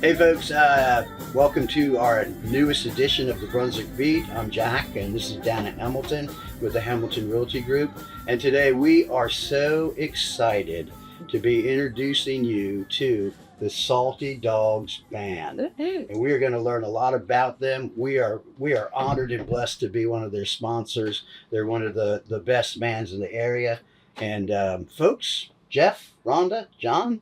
Hey folks, welcome to our newest edition of the Brunswick Beat. I'm Jack and this is down at Hamilton with the Hamilton Realty Group. And today we are so excited to be introducing you to the Salty Dawgs Band. And we are going to learn a lot about them. We are honored and blessed to be one of their sponsors. They're one of the best bands in the area. And folks, Jeff, Rhonda, John,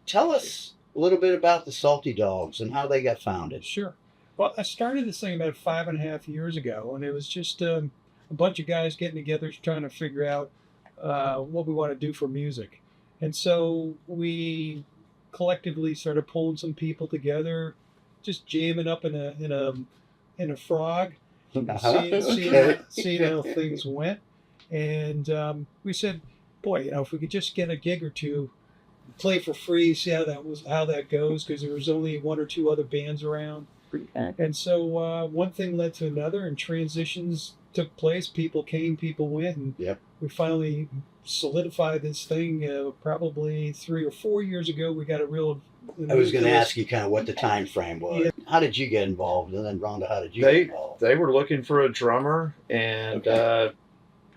tell us a little bit about the Salty Dawgs and how they got founded. Sure. Well, I started this thing about 5.5 years ago, and it was just a bunch of guys getting together trying to figure out what we want to do for music. And so we collectively started pulling some people together, just jamming up in a frog, seeing how things went. And we said, boy, if we could just get a gig or two, play for free, see how that goes, because there was only one or two other bands around. And so one thing led to another, and transitions took place. People came, people went, and we finally solidified this thing. Probably 3 or 4 years ago, we got a real. I was going to ask you kind of what the time frame was. Yeah. How did you get involved? And then Rhonda, how did you get involved? They were looking for a drummer, and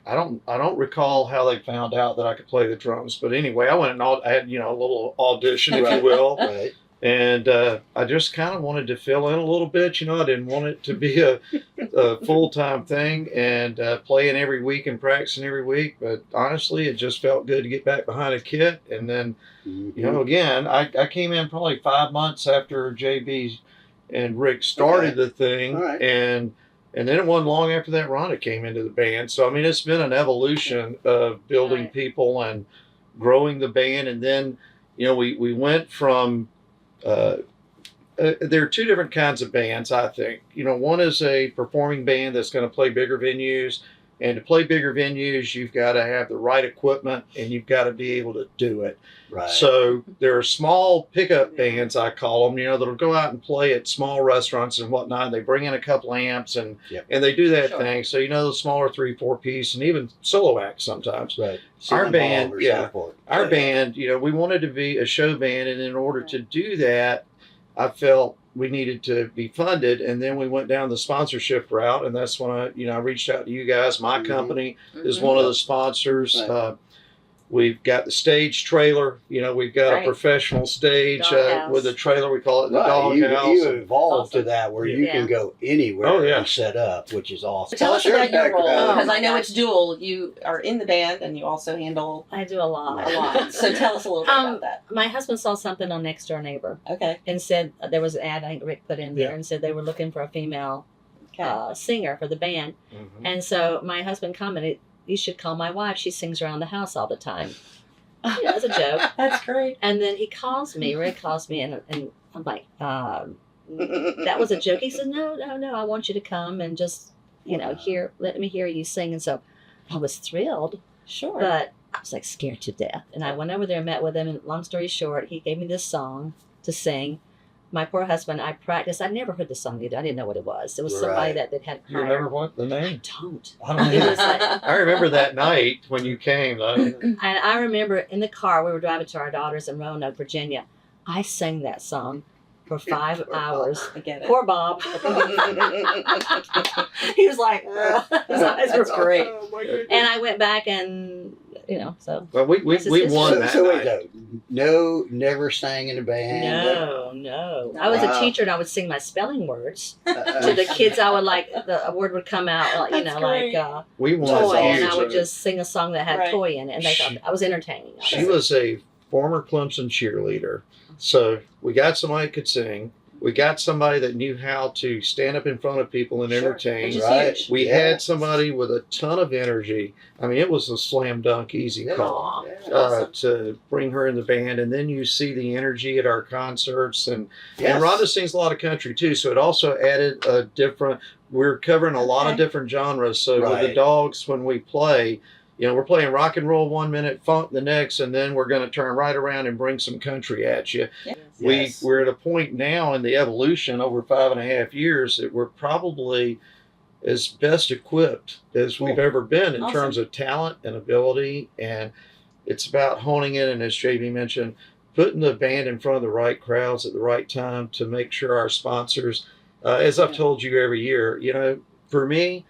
I don't recall how they found out that I could play the drums, but anyway, I went and I had a little audition, if you will, right. And I just kind of wanted to fill in a little bit. I didn't want it to be a full-time thing and playing every week and practicing every week. But honestly, it just felt good to get back behind a kit. And then, again, I came in probably 5 months after JB and Rick started the thing, right. And then it wasn't long after that Rhonda came into the band. So, I mean, it's been an evolution of building people and growing the band. And then, we went from, there are two different kinds of bands, I think. One is a performing band that's going to play bigger venues. And to play bigger venues, you've got to have the right equipment and you've got to be able to do it. Right. So there are small pickup bands, I call them, that'll go out and play at small restaurants and whatnot. They bring in a couple amps and they do that thing. So, the smaller 3-4 piece and even solo acts sometimes. Right. Our band, we wanted to be a show band. And in order to do that, I felt we needed to be funded, and then we went down the sponsorship route, and that's when I reached out to you guys. My company is one of the sponsors. Right. We've got the stage trailer. We've got a professional stage with a trailer. We call it the Dawgs. You evolved to that where you can go anywhere and set up, which is awesome. Tell us about your role, because I know it's dual. You are in the band and you also handle. I do a lot. So tell us a little bit about that. My husband saw something on Next Door Neighbor. Okay. And said there was an ad I think Rick put in there and said they were looking for a female singer for the band. Mm-hmm. And so my husband commented, "You should call my wife. She sings around the house all the time." As a joke. That's great. And then Rick calls me, and I'm like, that was a joke. He said, no, I want you to come and just, let me hear you sing. And so I was thrilled. Sure. But I was like scared to death. And I went over there and met with him. And long story short, he gave me this song to sing. My poor husband, I practiced. I'd never heard the song either. I didn't know what it was. It was somebody that had You remember what the name? I don't. It was I remember that night when you came. And I remember in the car, we were driving to our daughters in Roanoke, Virginia. I sang that song for 5 hours. I get it. Poor Bob. He was like, his eyes were great. Oh, my goodness. And I went back and, so. Well, we won that night. No, never sang in a band. No. I was a teacher and I would sing my spelling words to the kids. I would the word would come out, we won toy, and I would just sing a song that had toy in it, and they thought I was entertaining. She was a former Clemson cheerleader. So we got somebody that could sing. We got somebody that knew how to stand up in front of people and entertain. Right. We had somebody with a ton of energy. I mean, it was a slam dunk easy call to bring her in the band. And then you see the energy at our concerts. And Rhonda sings a lot of country too. So it also added a different, we're covering a lot of different genres. So with the Dawgs, when we play, we're playing rock and roll 1 minute, funk the next, and then we're going to turn right around and bring some country at you. Yes. We're at a point now in the evolution over 5.5 years that we're probably as best equipped as we've ever been in terms of talent and ability. And it's about honing it. And as JB mentioned, putting the band in front of the right crowds at the right time to make sure our sponsors, as I've told you every year, you know, for me,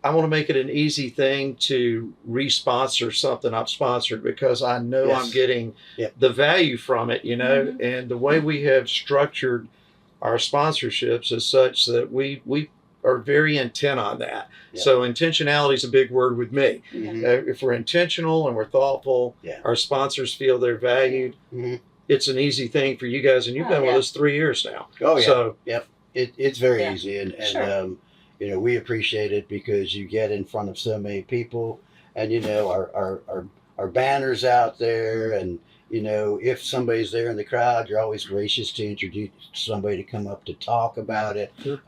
I want to make it an easy thing to re-sponsor something I've sponsored because I know Yes. I'm getting Yep. the value from it, you know, and the way we have structured our sponsorships is such that we are very intent on that. Yep. So intentionality is a big word with me. Mhm. If we're intentional and we're thoughtful, Yeah. our sponsors feel they're valued. Mhm. It's an easy thing for you guys, and you've been with us 3 years now. Oh yeah. So It's very Yeah. easy, and Sure. you know, we appreciate it because you get in front of so many people, and you know our banners out there, and you know if somebody's there in the crowd, you're always gracious to introduce somebody to come up to talk about it. Sure.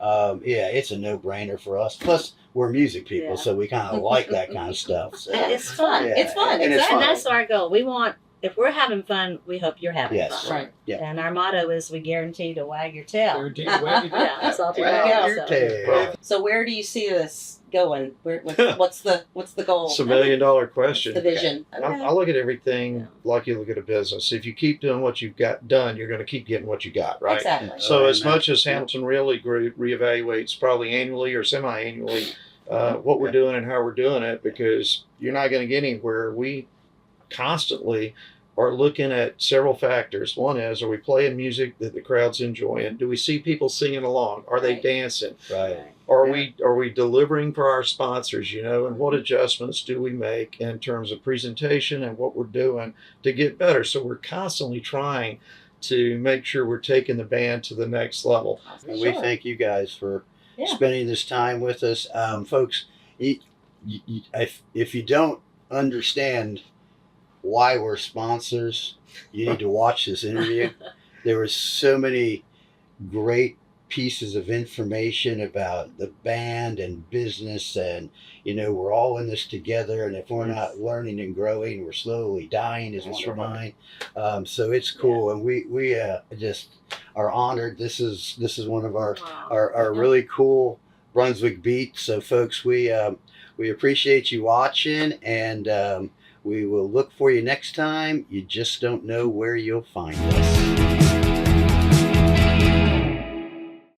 Yeah, it's a no-brainer for us. Plus, we're music people, Yeah. so we kind of like that kind of stuff. So. And it's fun. Yeah. It's fun. And it's Exactly. And that's our goal. We want, if we're having fun, we hope you're having Yes. fun. Right. Yeah. And our motto is we guarantee to wag your tail. Guaranteed to wag your tail. Yeah, that's all There you go. Your tail. So where do you see this going? What's the goal? it's $1 million What's question. the vision? I look at everything like you look at a business. If you keep doing what you've got done, you're going to keep getting what you got, right? Exactly. So Oh, as amen. much as Hamilton Realty Group reevaluates probably annually or semi-annually what we're doing and how we're doing it, because you're not going to get anywhere. We constantly are looking at several factors. One is, are we playing music that the crowd's enjoying? Do we see people singing along? Are they Right. dancing? Right. Are we delivering for our sponsors, you know, and what adjustments do we make in terms of presentation and what we're doing to get better? So we're constantly trying to make sure we're taking the band to the next level. And we thank you guys for Yeah. spending this time with us. Folks, if you don't understand why we're sponsors, you need to watch this interview. There were so many great pieces of information about the band and business, and you know we're all in this together, and if we're not learning and growing, we're slowly dying is That's one of right. mine. So it's cool, and we just are honored. This is one of our Wow. really cool Brunswick Beat. So folks, we appreciate you watching, and we will look for you next time. You just don't know where you'll find us.